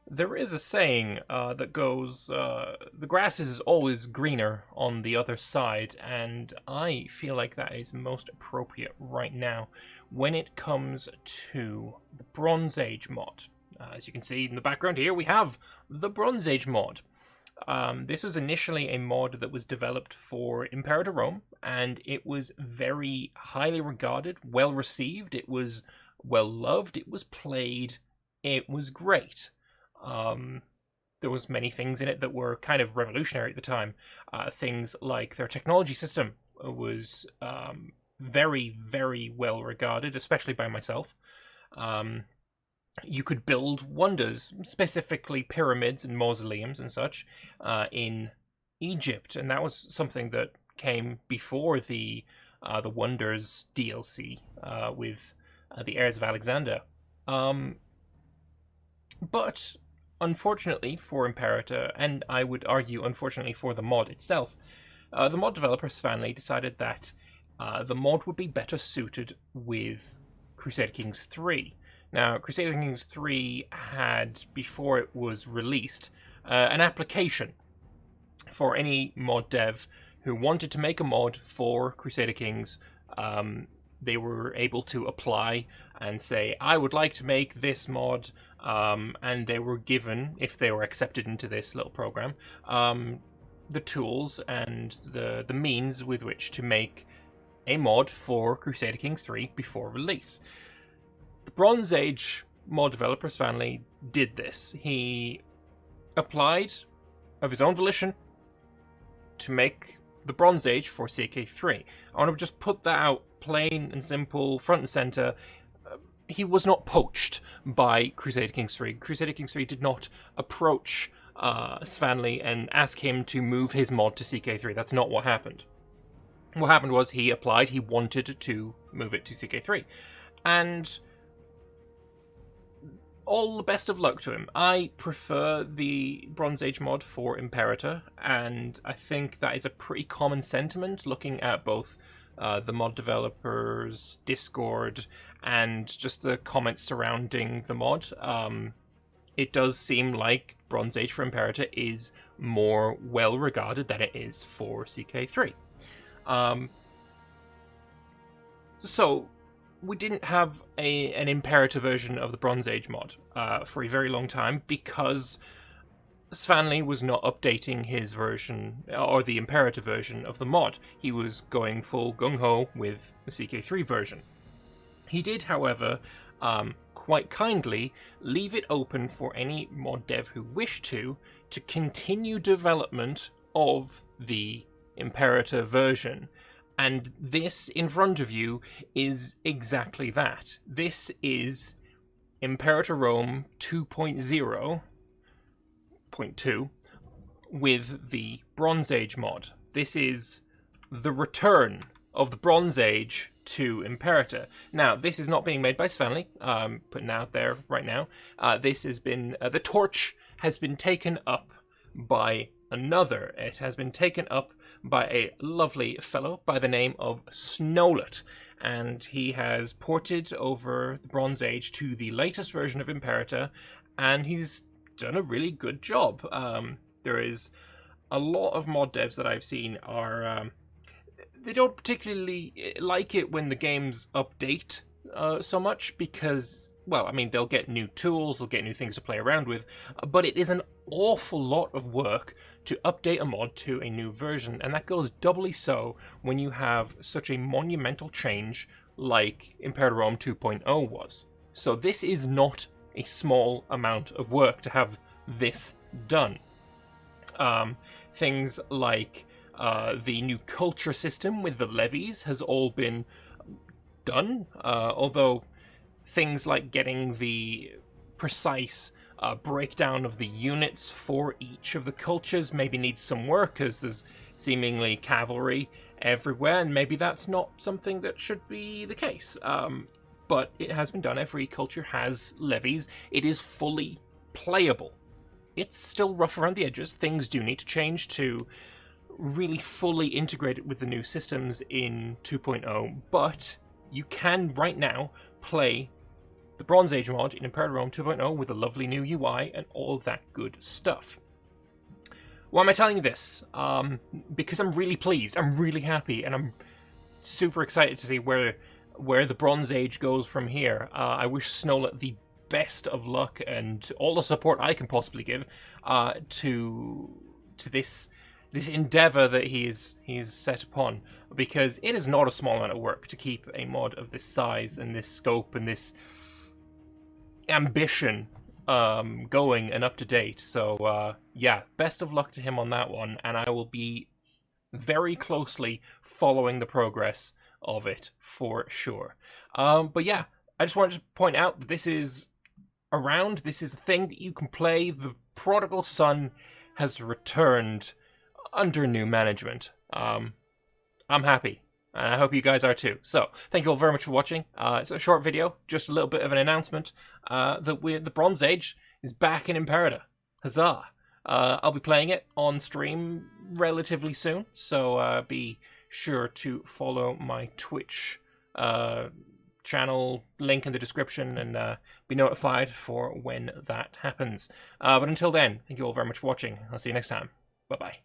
There is a saying that goes, the grass is always greener on the other side, and I feel like that is most appropriate right now when it comes to the Bronze Age mod. As you can see in the background here, we have the Bronze Age mod. This was initially a mod that was developed for Imperator Rome, and it was very highly regarded, well received, it was well loved, it was played, it was great. Um, there was many things in it that were kind of revolutionary at the time. Things like their technology system was very, very well regarded, especially by myself. Um, you could build wonders, specifically pyramids and mausoleums and such, in Egypt, and that was something that came before the Wonders DLC with the Heirs of Alexander. Um, but unfortunately for Imperator, and I would argue unfortunately for the mod itself, the mod developer Svanley decided that the mod would be better suited with Crusader Kings 3. Now, Crusader Kings 3 had, before it was released, an application for any mod dev who wanted to make a mod for Crusader Kings. They were able to apply and say, I would like to make this mod, and they were given, if they were accepted into this little program, the tools and the means with which to make a mod for Crusader Kings 3 before release. The Bronze Age mod developer Svanley did this. He applied of his own volition to make the Bronze Age for CK3. I want to just put that out plain and simple, front and center. He was not poached by Crusader Kings 3. Crusader Kings 3 did not approach Svanley and ask him to move his mod to CK3. That's not what happened. What happened was he applied, he wanted to move it to CK3. And all the best of luck to him. I prefer the Bronze Age mod for Imperator, and I think that is a pretty common sentiment looking at both the mod developers' Discord and just the comments surrounding the mod. It does seem like Bronze Age for Imperator is more well regarded than it is for CK3. So we didn't have an Imperator version of the Bronze Age mod for a very long time because Svanley was not updating his version, or the Imperator version of the mod. He was going full gung-ho with the CK3 version. He did, however, quite kindly leave it open for any mod dev who wished to continue development of the Imperator version. And this in front of you is exactly that. This is Imperator Rome 2.0.2 with the Bronze Age mod. This is the return of the Bronze Age to Imperator. Now, this is not being made by Svanley, putting out there right now. This has been, the torch has been taken up by another. It has been taken up by a lovely fellow by the name of Snowlet, and he has ported over the Bronze Age to the latest version of Imperator, and he's done a really good job. There is a lot of mod devs that I've seen are they don't particularly like it when the games update so much because, well, I mean, they'll get new tools, they'll get new things to play around with, but it is an awful lot of work to update a mod to a new version, and that goes doubly so when you have such a monumental change like Imperator Rome 2.0 was. So this is not a small amount of work to have this done. Things like the new culture system with the levies has all been done, although things like getting the precise breakdown of the units for each of the cultures maybe needs some work, as there's seemingly cavalry everywhere, and maybe that's not something that should be the case. But it has been done. Every culture has levies. It is fully playable. It's still rough around the edges. Things do need to change to really fully integrate it with the new systems in 2.0, but you can right now play the Bronze Age mod in Imperator Rome 2.0 with a lovely new UI and all of that good stuff. Why am I telling you this? Because I'm really pleased, I'm really happy, and I'm super excited to see where the Bronze Age goes from here. I wish Snowlet the best of luck and all the support I can possibly give to this endeavor that he's set upon, because it is not a small amount of work to keep a mod of this size and this scope and this ambition going and up to date. So yeah, best of luck to him on that one, and I will be very closely following the progress of it for sure. But yeah, I just wanted to point out that this is around. This is a thing that you can play. The Prodigal Son has returned under new management. I'm happy, and I hope you guys are too. So, thank you all very much for watching. It's a short video, just a little bit of an announcement that the Bronze Age is back in Imperator. Huzzah! I'll be playing it on stream relatively soon, so be sure to follow my Twitch channel link in the description and be notified for when that happens. But until then, thank you all very much for watching. I'll see you next time. Bye-bye.